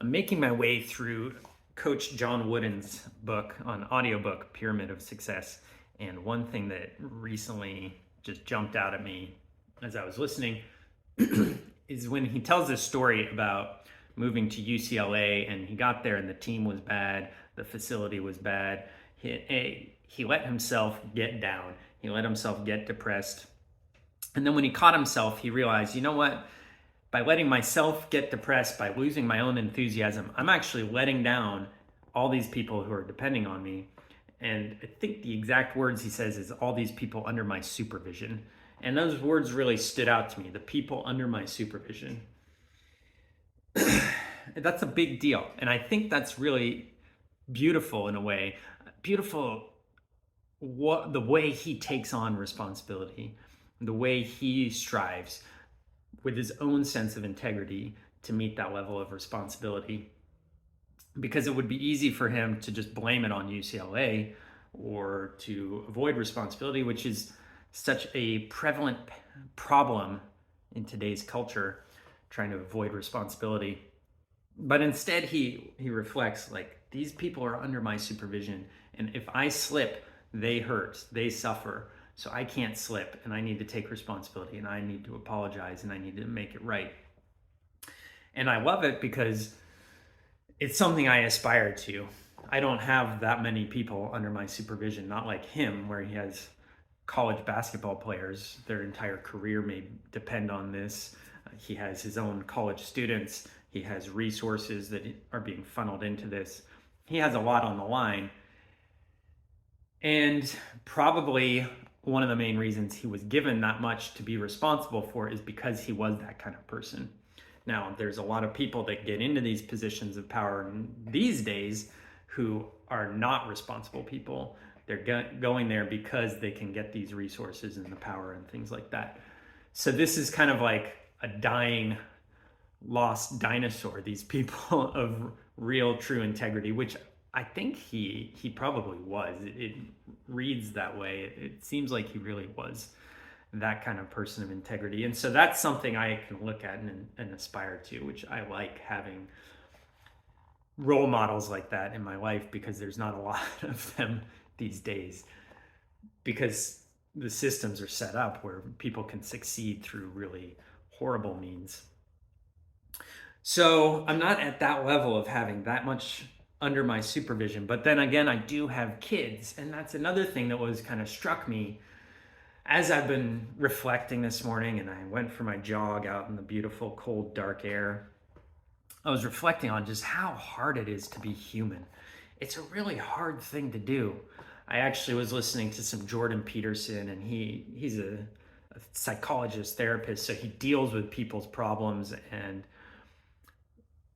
I'm making my way through Coach John Wooden's book on audiobook, Pyramid of Success. And one thing that recently just jumped out at me as I was listening is when he tells this story about moving to UCLA, and he got there and the team was bad, the facility was bad. He let himself get down, he let himself get depressed. And then when he caught himself, he realized, you know what? By letting myself get depressed, by losing my own enthusiasm, I'm actually letting down all these people who are depending on me. And I think the exact words he says is all these people under my supervision. And those words really stood out to me, the people under my supervision. That's a big deal. And I think that's really beautiful in a way. Beautiful the way he takes on responsibility, the way he strives with his own sense of integrity to meet that level of responsibility. Because it would be easy for him to just blame it on UCLA or to avoid responsibility, which is such a prevalent problem in today's culture, trying to avoid responsibility. But instead, he reflects like, these people are under my supervision, and if I slip, they hurt, they suffer. So I can't slip, and I need to take responsibility, and I need to apologize, and I need to make it right. And I love it because it's something I aspire to. I don't have that many people under my supervision, not like him, where he has college basketball players. Their entire career may depend on this. He has his own college students. He has resources that are being funneled into this. He has a lot on the line. And probably one of the main reasons he was given that much to be responsible for is because he was that kind of person. Now, there's a lot of people that get into these positions of power these days who are not responsible people. They're going there because they can get these resources and the power and things like that. So this is kind of like a dying, lost dinosaur, these people of real, true integrity, which I think he probably was. It reads that way. It seems like he really was that kind of person of integrity. And so that's something I can look at and aspire to, which I like having role models like that in my life, because there's not a lot of them these days, because the systems are set up where people can succeed through really horrible means. So I'm not at that level of having that much under my supervision. But then again, I do have kids. And that's another thing that was kind of struck me as I've been reflecting this morning, and I went for my jog out in the beautiful, cold, dark air. I was reflecting on just how hard it is to be human. It's a really hard thing to do. I actually was listening to some Jordan Peterson, and he's a psychologist, therapist, so he deals with people's problems, and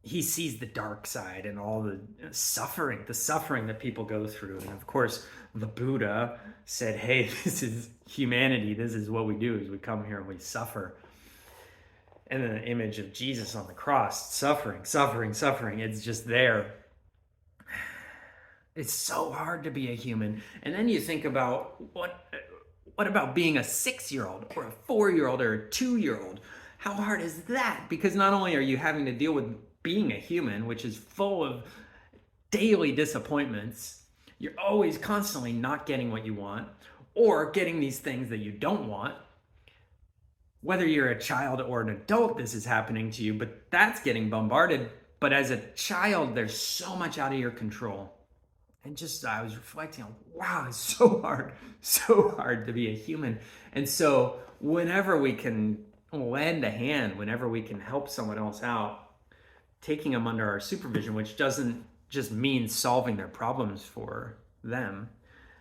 he sees the dark side and all the suffering that people go through. And of course, the Buddha said, hey, this is humanity. This is what we do, is we come here and we suffer. And then the image of Jesus on the cross, suffering. It's just there. It's so hard to be a human. And then you think about what about being a 6-year-old or a 4-year-old or a 2-year-old? How hard is that? Because not only are you having to deal with being a human, which is full of daily disappointments, you're always constantly not getting what you want or getting these things that you don't want. Whether you're a child or an adult, this is happening to you, but that's getting bombarded. But as a child, there's so much out of your control. And just, I was reflecting on, wow, it's so hard to be a human. And so whenever we can lend a hand, whenever we can help someone else out, taking them under our supervision, which doesn't just mean solving their problems for them.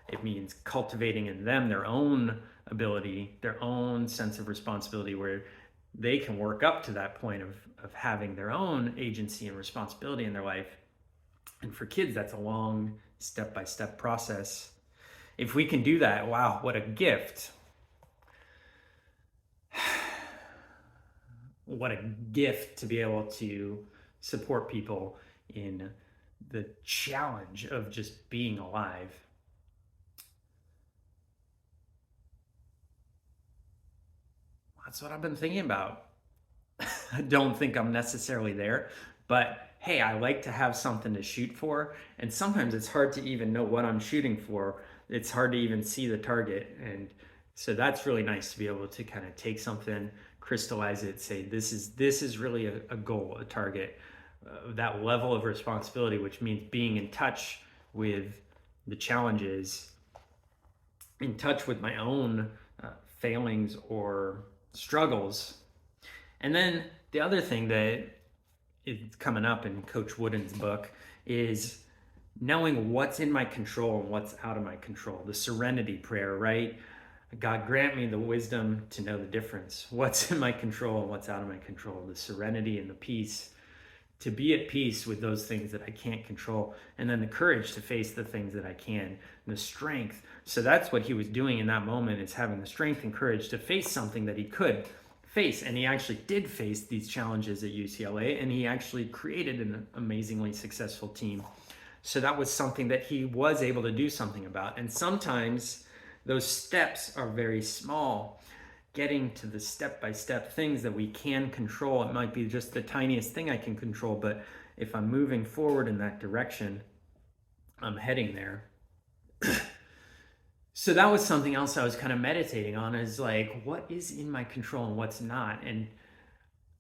It means cultivating in them their own ability, their own sense of responsibility, where they can work up to that point of having their own agency and responsibility in their life. And for kids, that's a long step-by-step process. If we can do that, wow, what a gift. What a gift to be able to support people in the challenge of just being alive. That's what I've been thinking about. I don't think I'm necessarily there, but hey, I like to have something to shoot for. And sometimes it's hard to even know what I'm shooting for. It's hard to even see the target. And so that's really nice to be able to kind of take something, crystallize it, say, this is really a goal, a target, that level of responsibility, which means being in touch with the challenges, in touch with my own failings or struggles. And then the other thing that is coming up in Coach Wooden's book is knowing what's in my control and what's out of my control. The serenity prayer, right? God, grant me the wisdom to know the difference. What's in my control and what's out of my control. The serenity and the peace to be at peace with those things that I can't control, and then the courage to face the things that I can, and the strength. So that's what he was doing in that moment, is having the strength and courage to face something that he could face. And he actually did face these challenges at UCLA, and he actually created an amazingly successful team. So that was something that he was able to do something about. And sometimes those steps are very small. Getting to the step-by-step things that we can control. It might be just the tiniest thing I can control, but if I'm moving forward in that direction, I'm heading there. So that was something else I was kind of meditating on, is like, what is in my control and what's not? And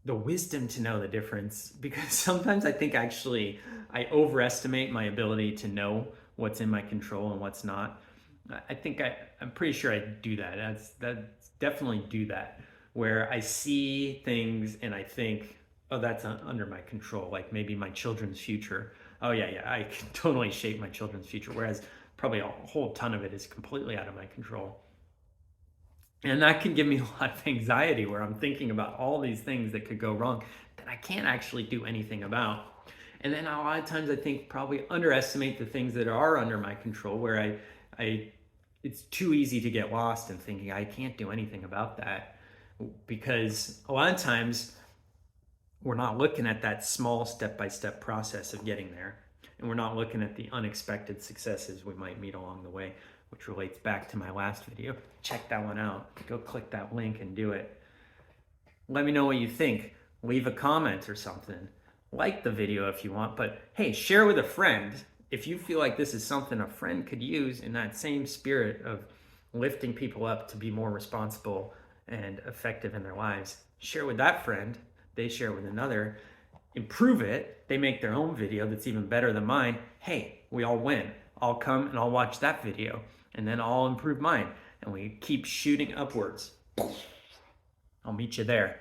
the wisdom to know the difference, because sometimes I think actually I overestimate my ability to know what's in my control and what's not. I'm pretty sure I do that. That's definitely do that, where I see things and I think, oh, that's under my control. Like maybe my children's future. Oh yeah, I can totally shape my children's future. Whereas probably a whole ton of it is completely out of my control. And that can give me a lot of anxiety, where I'm thinking about all these things that could go wrong that I can't actually do anything about. And then a lot of times I think probably underestimate the things that are under my control, where it's too easy to get lost in thinking I can't do anything about that, because a lot of times we're not looking at that small step-by-step process of getting there, and we're not looking at the unexpected successes we might meet along the way, which relates back to my last video. Check that one out. Go click that link and do it. Let me know what you think. Leave a comment or something. Like the video if you want, but hey, share with a friend. If you feel like this is something a friend could use in that same spirit of lifting people up to be more responsible and effective in their lives, share with that friend. They share with another. Improve it. They make their own video that's even better than mine. Hey, we all win. I'll come and I'll watch that video, and then I'll improve mine. And we keep shooting upwards. I'll meet you there.